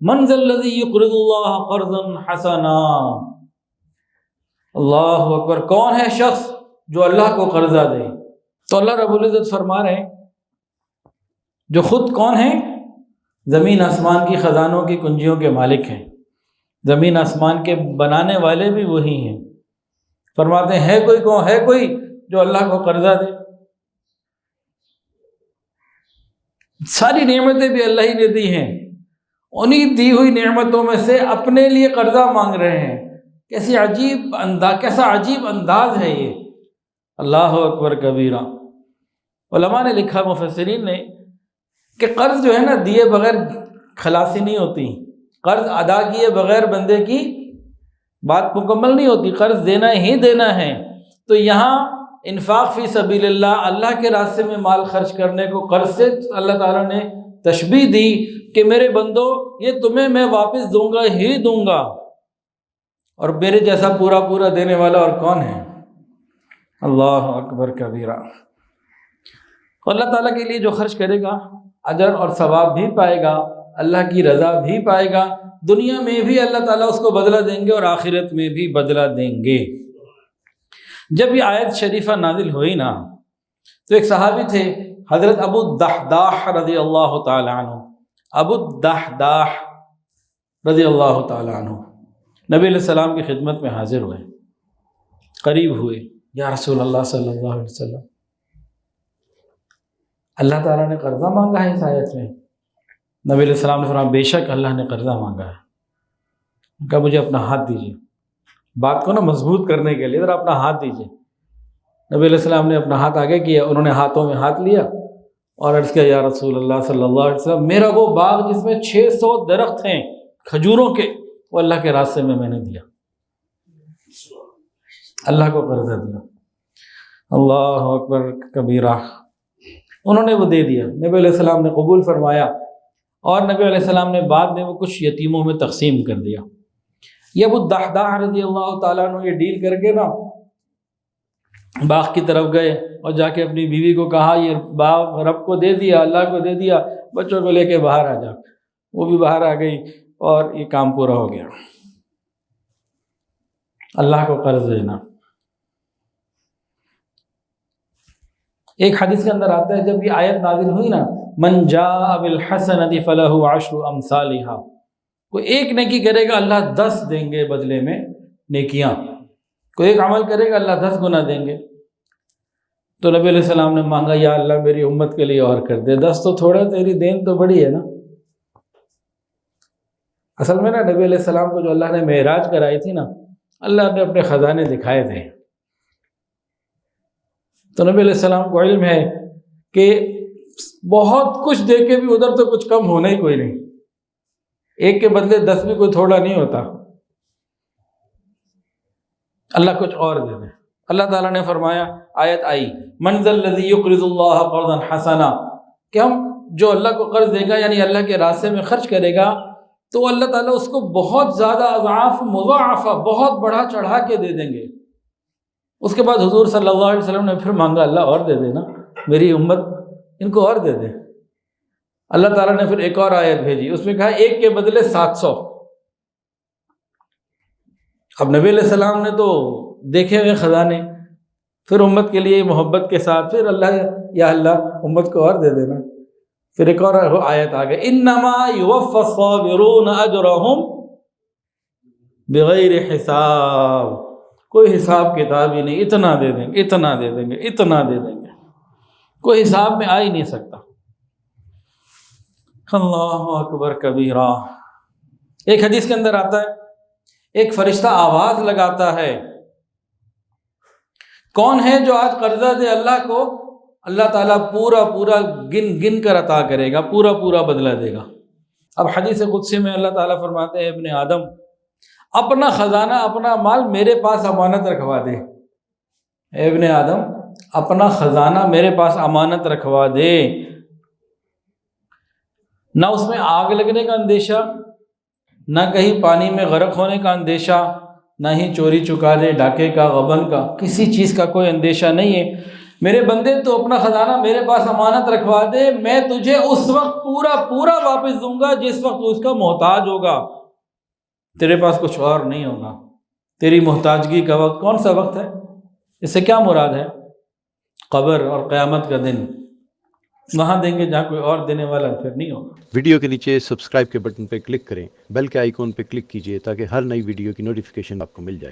من ذا الذی یقرض اللہ قرضا حسنا، اللہ اکبر، کون ہے شخص جو اللہ کو قرضہ دے؟ تو اللہ رب العزت فرما رہے ہیں جو خود کون ہیں؟ زمین آسمان کی خزانوں کی کنجیوں کے مالک ہیں، زمین آسمان کے بنانے والے بھی وہی ہیں۔ فرماتے ہیں کوئی کون ہے کوئی جو اللہ کو قرضہ دے؟ ساری نعمتیں بھی اللہ ہی نے دی ہیں، انہی دی ہوئی نعمتوں میں سے اپنے لیے قرضہ مانگ رہے ہیں۔ کیسا عجیب انداز ہے یہ، اللہ اکبر کبیرہ۔ علماء نے لکھا، مفسرین نے، کہ قرض جو ہے نا دیے بغیر خلاصی نہیں ہوتی، قرض ادا کیے بغیر بندے کی بات مکمل نہیں ہوتی، قرض دینا ہی دینا ہے۔ تو یہاں انفاق فی سبیل اللہ، اللہ کے راستے میں مال خرچ کرنے کو قرض سے اللہ تعالیٰ نے تشبیہ دی کہ میرے بندو یہ تمہیں میں واپس دوں گا ہی دوں گا، اور میرے جیسا پورا پورا دینے والا اور کون ہے؟ اللہ اکبر کبیرہ۔ اللہ تعالیٰ کے لیے جو خرچ کرے گا اجر اور ثواب بھی پائے گا، اللہ کی رضا بھی پائے گا، دنیا میں بھی اللہ تعالیٰ اس کو بدلہ دیں گے اور آخرت میں بھی بدلہ دیں گے۔ جب یہ آیت شریفہ نازل ہوئی نا تو ایک صحابی تھے حضرت ابو الدحداح رضی اللہ تعالیٰ عنہ، ابو الدحداح رضی اللہ تعالیٰ عنہ نبی علیہ السلام کی خدمت میں حاضر ہوئے، قریب ہوئے، یا رسول اللہ صلی اللہ علیہ وسلم، اللہ تعالیٰ نے قرضہ مانگا ہے اس آیت میں؟ نبی علیہ السلام نے فرمایا بے شک اللہ نے قرضہ مانگا ہے۔ کہا مجھے اپنا ہاتھ دیجیے، بات کو نا مضبوط کرنے کے لیے ذرا اپنا ہاتھ دیجیے۔ نبی علیہ السلام نے اپنا ہاتھ آگے کیا، انہوں نے ہاتھوں میں ہاتھ لیا اور عرض کیا یا رسول اللہ صلی اللہ علیہ وسلم، میرا وہ باغ جس میں 600 درخت ہیں کھجوروں کے، وہ اللہ کے راستے میں نے دیا، اللہ کو قرضہ دیا۔ اللہ اکبر کبیرہ۔ انہوں نے وہ دے دیا، نبی علیہ السلام نے قبول فرمایا، اور نبی علیہ السلام نے بعد میں وہ کچھ یتیموں میں تقسیم کر دیا۔ یہ ابو الدحداح رضی اللہ تعالیٰ عنہ یہ ڈیل کر کے نا باغ کی طرف گئے اور جا کے اپنی بیوی کو کہا یہ باغ رب کو دے دیا، اللہ کو دے دیا، بچوں کو لے کے باہر آ جا۔ وہ بھی باہر آ گئی اور یہ کام پورا ہو گیا۔ اللہ کو قرض دینا۔ ایک حدیث کے اندر آتا ہے جب یہ آیت نازل ہوئی نا، من جاء بالحسنۃ فلہ عشر امثالھا، کوئی ایک نیکی کرے گا اللہ 10 دیں گے بدلے میں نیکیاں، کوئی ایک عمل کرے گا اللہ 10 گنا دیں گے۔ تو نبی علیہ السلام نے مانگا یا اللہ میری امت کے لیے اور کر دے، 10 تو تھوڑا، تیری دین تو بڑی ہے نا۔ اصل میں نا نبی علیہ السلام کو جو اللہ نے معراج کرائی تھی نا، اللہ نے اپنے خزانے دکھائے تھے، تو نبی علیہ السلام کو علم ہے کہ بہت کچھ دے کے بھی ادھر تو کچھ کم ہونا ہی کوئی نہیں، ایک کے بدلے 10 بھی کوئی تھوڑا نہیں ہوتا، اللہ کچھ اور دے دے۔ اللہ تعالیٰ نے فرمایا، آیت آئی من ذا الذی یقرض اللہ قرضا حسنا، کہ ہم جو اللہ کو قرض دے گا یعنی اللہ کے راستے میں خرچ کرے گا تو اللہ تعالیٰ اس کو بہت زیادہ اضعاف مضاعفہ بہت بڑھا چڑھا کے دے دیں گے۔ اس کے بعد حضور صلی اللہ علیہ وسلم نے پھر مانگا اللہ اور دے دینا، میری امت ان کو اور دے دے۔ اللہ تعالیٰ نے پھر ایک اور آیت بھیجی، اس میں کہا ایک کے بدلے 700۔ اب نبی علیہ السلام نے تو دیکھے ہوئے خزانے، پھر امت کے لیے محبت کے ساتھ پھر اللہ یا اللہ امت کو اور دے دینا۔ پھر ایک اور آیت آ گئی انما یوفی الصابرون اجرہم بغیر حساب، کوئی حساب کتاب ہی نہیں، اتنا دے دیں گے، اتنا دے دیں گے، اتنا دے دیں گے، کوئی حساب میں آ ہی نہیں سکتا۔ اللہ اکبر کبیرہ۔ ایک حدیث کے اندر آتا ہے ایک فرشتہ آواز لگاتا ہے، کون ہے جو آج قرضہ دے اللہ کو، اللہ تعالیٰ پورا پورا گن گن کر عطا کرے گا، پورا پورا بدلہ دے گا۔ اب حدیث قدسی میں اللہ تعالیٰ فرماتے ہیں ابن آدم اپنا خزانہ اپنا مال میرے پاس امانت رکھوا دے، اے ابن آدم اپنا خزانہ میرے پاس امانت رکھوا دے، نہ اس میں آگ لگنے کا اندیشہ، نہ کہیں پانی میں غرق ہونے کا اندیشہ، نہ ہی چوری چکانے ڈاکے کا غبن کا، کسی چیز کا کوئی اندیشہ نہیں ہے۔ میرے بندے تو اپنا خزانہ میرے پاس امانت رکھوا دے، میں تجھے اس وقت پورا واپس دوں گا جس وقت تو اس کا محتاج ہوگا، تیرے پاس کچھ اور نہیں ہوگا۔ تیری محتاجگی کا وقت کون سا وقت ہے؟ اس سے کیا مراد ہے؟ قبر اور قیامت کا دن، وہاں دیں گے جہاں کوئی اور دینے والا پھر نہیں ہوگا۔ ویڈیو کے نیچے سبسکرائب کے بٹن پہ کلک کریں، بیل کے آئیکن پہ کلک کیجئے تاکہ ہر نئی ویڈیو کی نوٹیفیکیشن آپ کو مل جائے۔